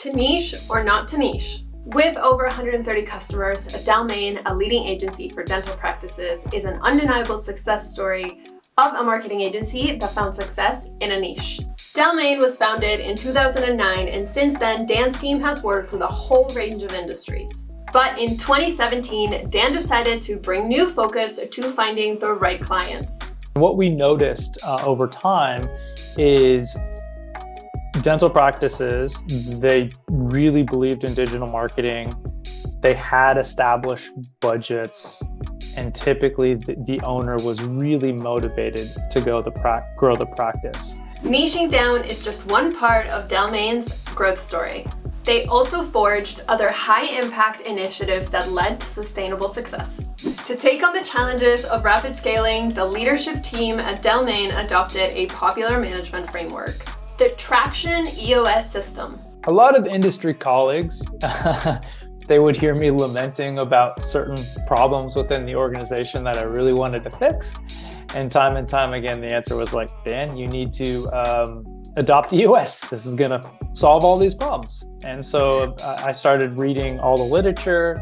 To niche or not to niche? With over 130 customers, Delmain, a leading agency for dental practices, is an undeniable success story of a marketing agency that found success in a niche. Delmain was founded in 2009, and since then, Dan's team has worked with a whole range of industries. But in 2017, Dan decided to bring new focus to finding the right clients. What we noticed over time is dental practices, they really believed in digital marketing. They had established budgets, and typically the owner was really motivated to grow the practice. Niching down is just one part of Delmain's growth story. They also forged other high-impact initiatives that led to sustainable success. To take on the challenges of rapid scaling, the leadership team at Delmain adopted a popular management framework, the Traction EOS system. A lot of industry colleagues, they would hear me lamenting about certain problems within the organization that I really wanted to fix. And time again, the answer was like, Dan, you need to adopt EOS. This is gonna solve all these problems. And so I started reading all the literature,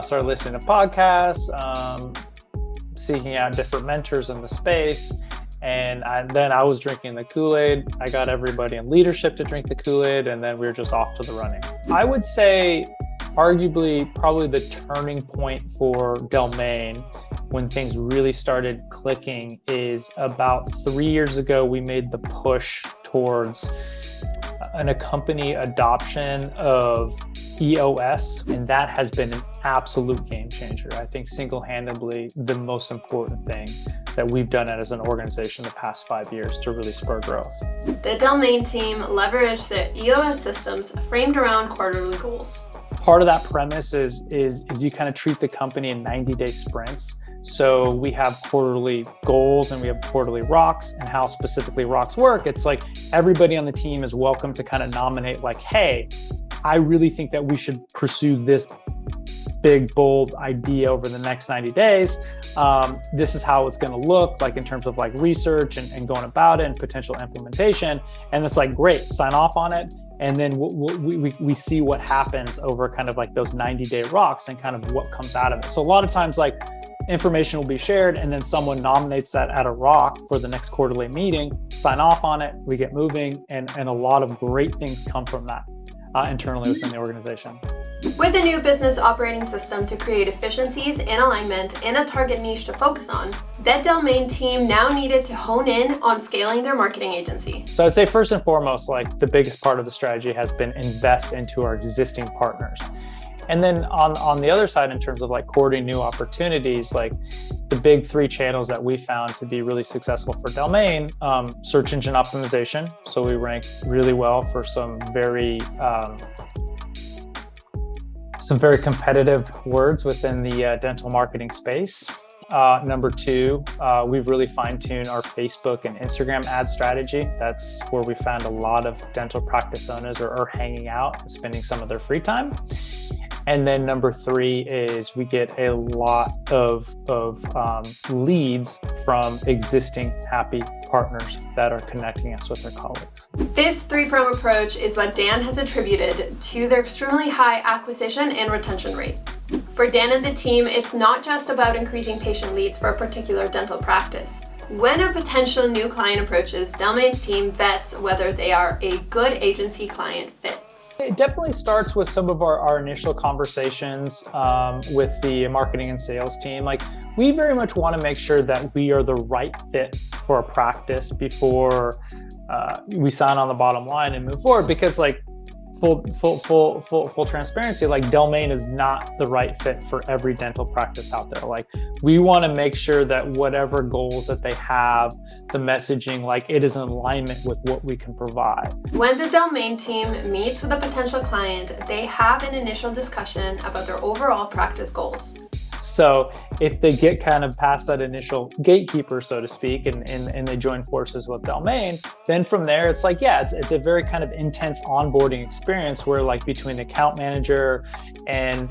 started listening to podcasts, seeking out different mentors in the space. And then I was drinking the Kool-Aid. I got everybody in leadership to drink the Kool-Aid, and then we were just off to the running. I would say arguably probably the turning point for Delmain when things really started clicking is about 3 years ago. We made the push towards an accompany adoption of EOS, and that has been an absolute game changer. I think single-handedly the most important thing that we've done as an organization the past 5 years to really spur growth. The Delmain team leveraged their EOS systems framed around quarterly goals. Part of that premise is you kind of treat the company in 90-day sprints. So we have quarterly goals and we have quarterly rocks, and how specifically rocks work. It's like everybody on the team is welcome to kind of nominate like, hey, I really think that we should pursue this big, bold idea over the next 90 days. This is how it's going to look like in terms of like research and going about it and potential implementation. And it's like, great, sign off on it. And then we see what happens over kind of like those 90-day rocks and kind of what comes out of it. So a lot of times like information will be shared and then someone nominates that at a rock for the next quarterly meeting, sign off on it, we get moving, and a lot of great things come from that internally within the organization. With a new business operating system to create efficiencies and alignment and a target niche to focus on, that Delmain team now needed to hone in on scaling their marketing agency. So I'd say first and foremost, like the biggest part of the strategy has been invest into our existing partners. And then on the other side, in terms of like courting new opportunities, like the big three channels that we found to be really successful for Delmain, search engine optimization. So we rank really well for some very competitive words within the dental marketing space. Number two, we've really fine-tuned our Facebook and Instagram ad strategy. That's where we found a lot of dental practice owners are hanging out and spending some of their free time. And then number three is we get a lot of leads from existing happy partners that are connecting us with their colleagues. This three-pronged approach is what Dan has attributed to their extremely high acquisition and retention rate. For Dan and the team, it's not just about increasing patient leads for a particular dental practice. When a potential new client approaches, Delmain's team vets whether they are a good agency client fit. It definitely starts with some of our initial conversations with the marketing and sales team. Like, we very much want to make sure that we are the right fit for a practice before we sign on the bottom line and move forward. Because like full transparency, like Delmain is not the right fit for every dental practice out there. Like, we want to make sure that whatever goals that they have, the messaging, like it is in alignment with what we can provide. When the Delmain team meets with a potential client, they have an initial discussion about their overall practice goals. So if they get kind of past that initial gatekeeper, so to speak, and they join forces with Delmain, then from there, it's like, yeah, it's a very kind of intense onboarding experience where like between the account manager and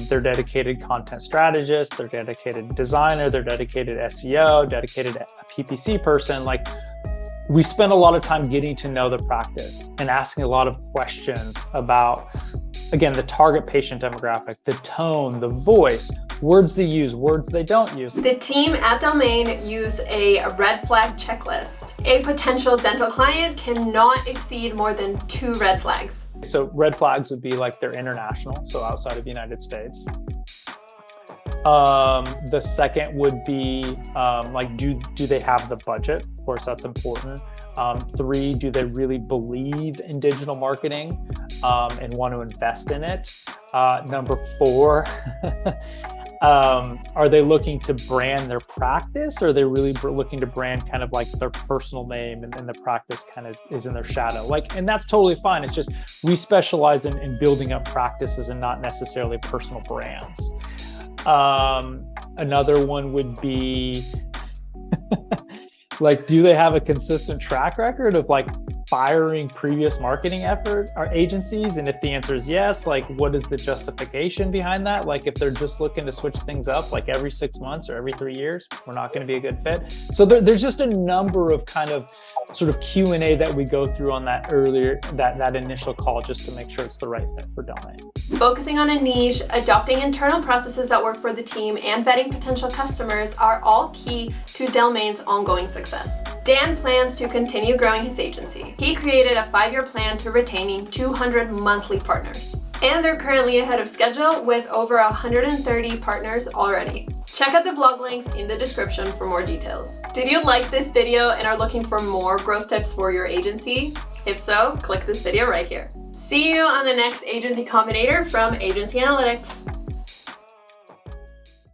their dedicated content strategist, their dedicated designer, their dedicated SEO, dedicated PPC person, like we spend a lot of time getting to know the practice and asking a lot of questions about, again, the target patient demographic, the tone, the voice, words they use, words they don't use. The team at Delmain use a red flag checklist. A potential dental client cannot exceed more than 2 red flags. So red flags would be like they're international, so outside of the United States. The second would be like, do they have the budget? Of course, that's important. 3, do they really believe in digital marketing and want to invest in it? Number 4, are they looking to brand their practice, or are they really looking to brand kind of like their personal name, and the practice kind of is in their shadow? And that's totally fine. It's just we specialize in building up practices and not necessarily personal brands. Another one would be like, do they have a consistent track record of like firing previous marketing effort or agencies? And if the answer is yes, like what is the justification behind that? Like if they're just looking to switch things up like every 6 months or every 3 years, we're not going to be a good fit. So there's just a number of kind of sort of Q&A that we go through on that earlier, that initial call, just to make sure it's the right fit for Delmain. Focusing on a niche, adopting internal processes that work for the team, and vetting potential customers are all key to Delmain's ongoing success. Dan plans to continue growing his agency. He created a 5-year plan to retaining 200 monthly partners. And they're currently ahead of schedule with over 130 partners already. Check out the blog links in the description for more details. Did you like this video and are looking for more growth tips for your agency? If so, click this video right here. See you on the next Agency Combinator from Agency Analytics.